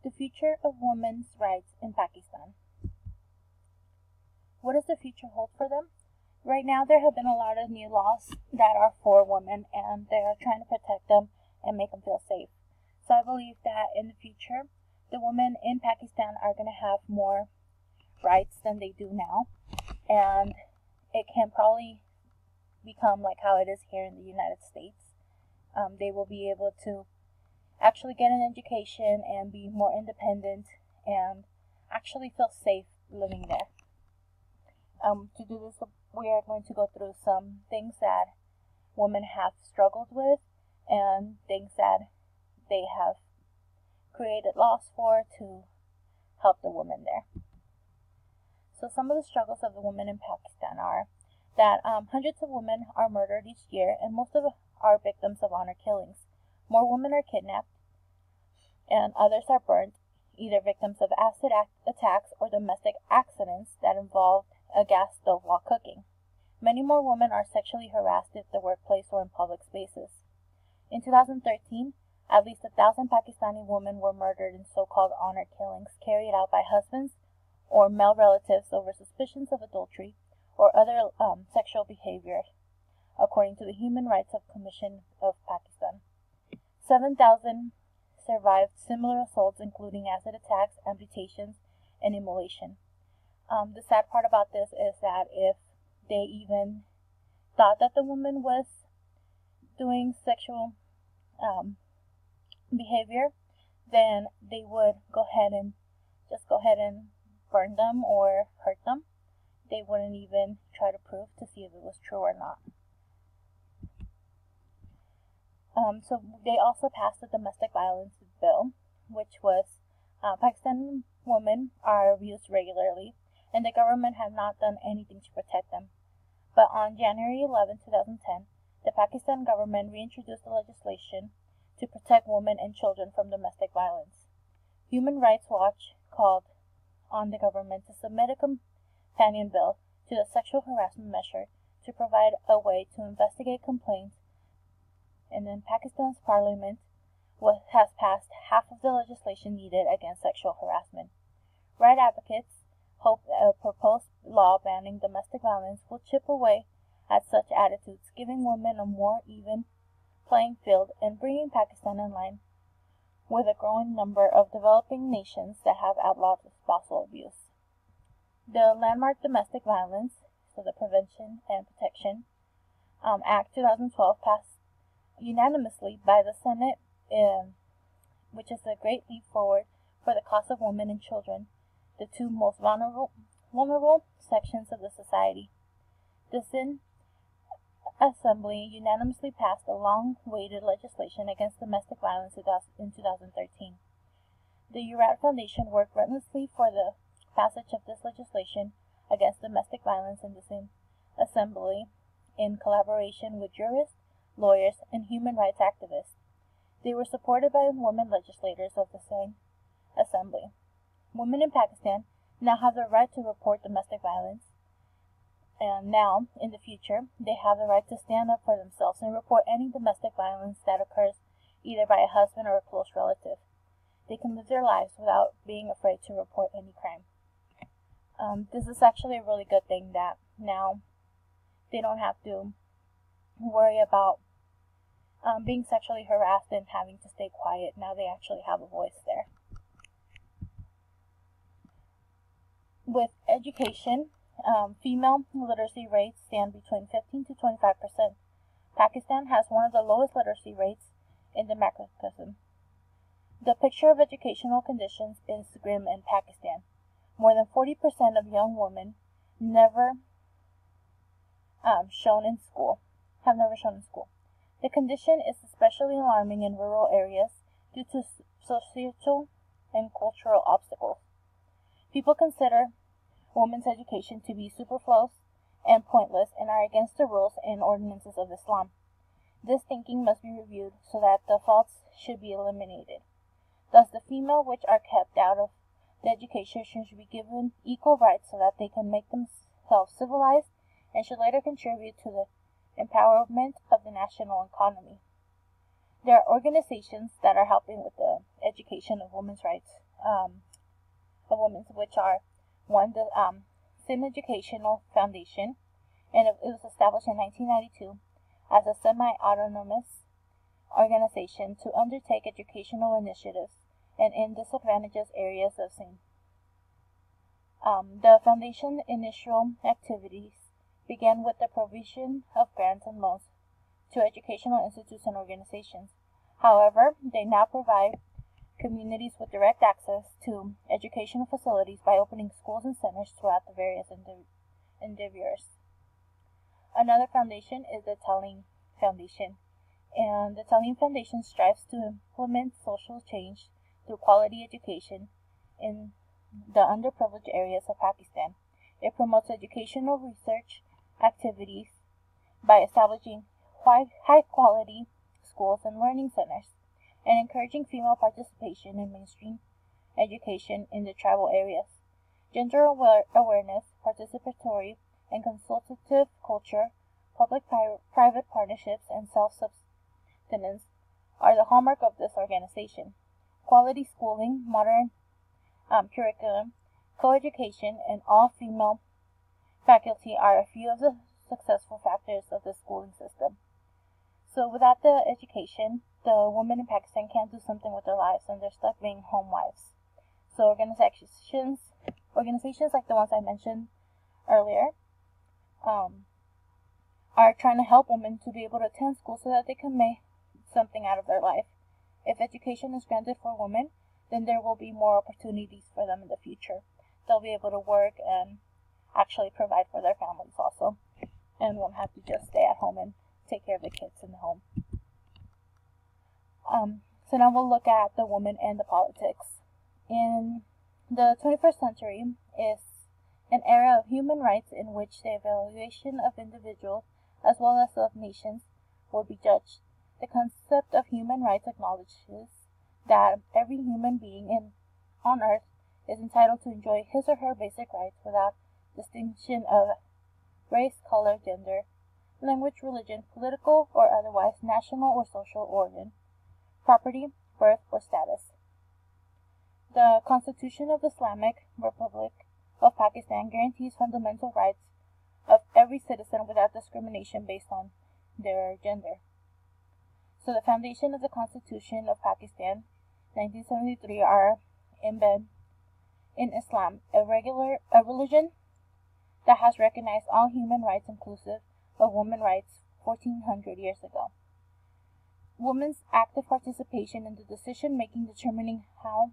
The future of women's rights in Pakistan. What does the future hold for them? Right now, there have been a lot of new laws that are for women, and they are trying to protect them and make them feel safe. So I believe that in the future, the women in Pakistan are going to have more rights than they do now, and it can probably become like how it is here in the United States. They will be able to actually get an education and be more independent and actually feel safe living there. To do this, we are going to go through some things that women have struggled with and things that they have created laws for to help the women there. So some of the struggles of the women in Pakistan are that hundreds of women are murdered each year, and most of them are victims of honor killings. More women are kidnapped, and others are burnt, either victims of acid attacks or domestic accidents that involved a gas stove while cooking. Many more women are sexually harassed at the workplace or in public spaces. In 2013, at least 1,000 Pakistani women were murdered in so-called honor killings carried out by husbands or male relatives over suspicions of adultery or other sexual behavior, according to the Human Rights Commission of Pakistan. 7,000 survived similar assaults, including acid attacks, amputations, and immolation. The sad part about this is that if they even thought that the woman was doing sexual behavior, then they would go ahead and burn them or hurt them. They wouldn't even try to prove to see if it was true or not. So they also passed the domestic violence bill, which was Pakistani women are abused regularly, and the government have not done anything to protect them. But on January 11, 2010, the Pakistan government reintroduced the legislation to protect women and children from domestic violence. Human Rights Watch called on the government to submit a companion bill to the sexual harassment measure to provide a way to investigate complaints, and then Pakistan's parliament has passed half of the legislation needed against sexual harassment. Right advocates hope a proposed law banning domestic violence will chip away at such attitudes, giving women a more even playing field and bringing Pakistan in line with a growing number of developing nations that have outlawed spousal abuse. The landmark Domestic Violence, so the Prevention and Protection Act 2012 passed unanimously by the Senate, which is a great leap forward for the cause of women and children, the two most vulnerable sections of the society. The Sindh Assembly unanimously passed a long-awaited legislation against domestic violence in 2013. The Urat Foundation worked relentlessly for the passage of this legislation against domestic violence in the Sindh Assembly in collaboration with jurists, lawyers, and human rights activists. They were supported by women legislators of the Sindh Assembly. Women in Pakistan now have the right to report domestic violence, and now, in the future, they have the right to stand up for themselves and report any domestic violence that occurs either by a husband or a close relative. They can live their lives without being afraid to report any crime. This is actually a really good thing that now they don't have to worry about being sexually harassed and having to stay quiet. Now they actually have a voice there. With education, female literacy rates stand between 15 to 25%. Pakistan has one of the lowest literacy rates in the macrocosm. The picture of educational conditions is grim in Pakistan. More than 40% of young women have never shown in school. The condition is especially alarming in rural areas due to societal and cultural obstacles. People consider women's education to be superfluous and pointless and are against the rules and ordinances of Islam. This thinking must be reviewed so that the faults should be eliminated. Thus, the female which are kept out of the education should be given equal rights so that they can make themselves civilized and should later contribute to the empowerment of the national economy. There are organizations that are helping with the education of women's rights, which are one, the Sin Educational Foundation, and it was established in 1992 as a semi-autonomous organization to undertake educational initiatives in disadvantaged areas of St. The foundation initial activities began with the provision of grants and loans to educational institutes and organizations. However, they now provide communities with direct access to educational facilities by opening schools and centers throughout the various endeavors. Another foundation is the Telling Foundation, and the Telling Foundation strives to implement social change through quality education in the underprivileged areas of Pakistan. It promotes educational research activities by establishing high-quality schools and learning centers, and encouraging female participation in mainstream education in the tribal areas. Gender awareness, participatory and consultative culture, public-private partnerships, and self-sustenance are the hallmark of this organization. Quality schooling, modern curriculum, co-education, and all-female faculty are a few of the successful factors of the schooling system. So without the education, the women in Pakistan can't do something with their lives, and they're stuck being home wives. So organizations like the ones I mentioned earlier are trying to help women to be able to attend school so that they can make something out of their life. If education is granted for women, then there will be more opportunities for them in the future. They'll be able to work and actually provide for their families also, and won't have to just stay at home and take care of the kids in the home. So now we'll look at the woman and the politics. In the 21st century is an era of human rights in which the evaluation of individuals as well as of nations will be judged. The concept of human rights acknowledges that every human being on earth is entitled to enjoy his or her basic rights without distinction of race, color, gender, language, religion, political or otherwise, national or social origin, property, birth, or status. The Constitution of the Islamic Republic of Pakistan guarantees fundamental rights of every citizen without discrimination based on their gender. So the foundation of the Constitution of Pakistan, 1973, are embedded in Islam, a religion that has recognized all human rights inclusive of women's rights 1400 years ago. Women's active participation in the decision-making determining how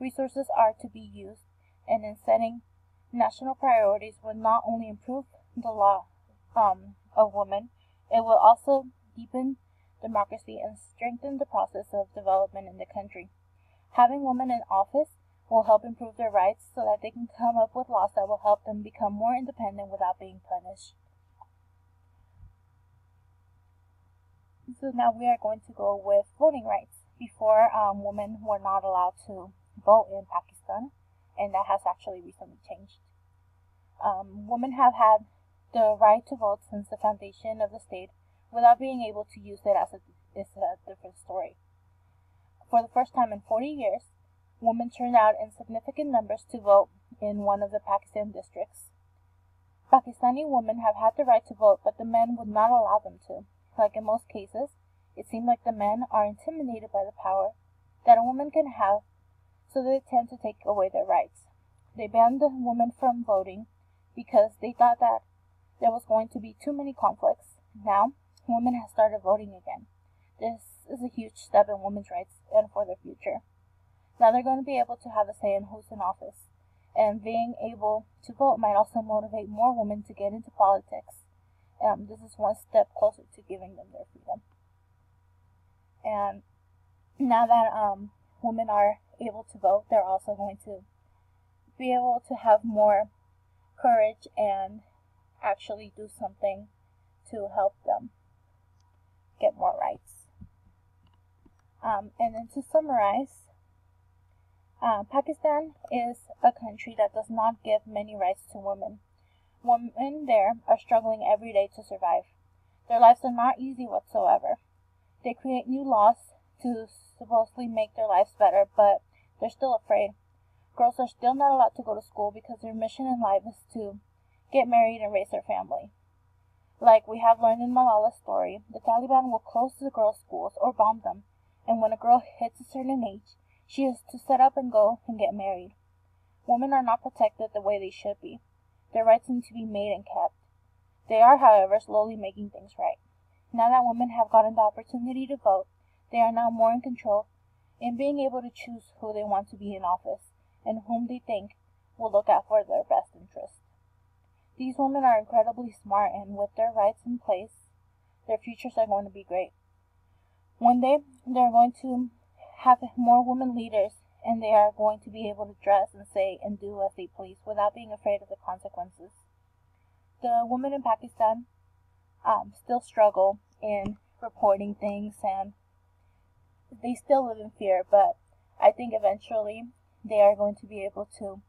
resources are to be used and in setting national priorities will not only improve the law of women, it will also deepen democracy and strengthen the process of development in the country. Having women in office will help improve their rights so that they can come up with laws that will help them become more independent without being punished. So now we are going to go with voting rights. Before, women were not allowed to vote in Pakistan, and that has actually recently changed. Women have had the right to vote since the foundation of the state without being able to use it is a different story. For the first time in 40 years, women turned out in significant numbers to vote in one of the Pakistan districts. Pakistani women have had the right to vote, but the men would not allow them to. Like in most cases, it seemed like the men are intimidated by the power that a woman can have, so they tend to take away their rights. They banned the women from voting because they thought that there was going to be too many conflicts. Now, women have started voting again. This is a huge step in women's rights and for their future. Now they're going to be able to have a say in who's in office, and being able to vote might also motivate more women to get into politics. This is one step closer to giving them their freedom. And now that women are able to vote, they're also going to be able to have more courage and actually do something to help them get more rights. And then to summarize, Pakistan is a country that does not give many rights to women. Women there are struggling every day to survive. Their lives are not easy whatsoever. They create new laws to supposedly make their lives better, but they're still afraid. Girls are still not allowed to go to school because their mission in life is to get married and raise their family. Like we have learned in Malala's story, the Taliban will close the girls' schools or bomb them, and when a girl hits a certain age, she is to set up and go and get married. Women are not protected the way they should be. Their rights need to be made and kept. They are, however, slowly making things right. Now that women have gotten the opportunity to vote, they are now more in control in being able to choose who they want to be in office and whom they think will look out for their best interest. These women are incredibly smart, and with their rights in place, their futures are going to be great. One day, they're going to have more women leaders, and they are going to be able to dress and say and do as they please without being afraid of the consequences. The women in Pakistan still struggle in reporting things, and they still live in fear, but I think eventually they are going to be able to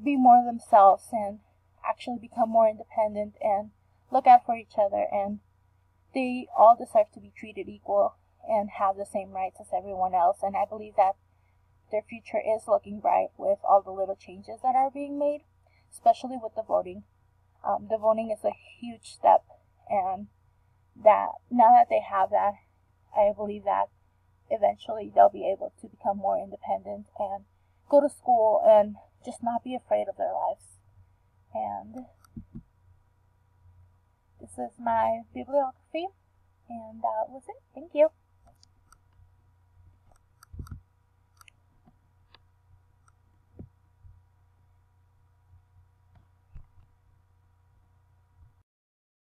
be more themselves and actually become more independent and look out for each other, and they all deserve to be treated equal and have the same rights as everyone else. And I believe that their future is looking bright with all the little changes that are being made, especially with the voting. The voting is a huge step, and that now that they have that, I believe that eventually they'll be able to become more independent and go to school and just not be afraid of their lives. And this is my bibliography, and that was it. Thank you.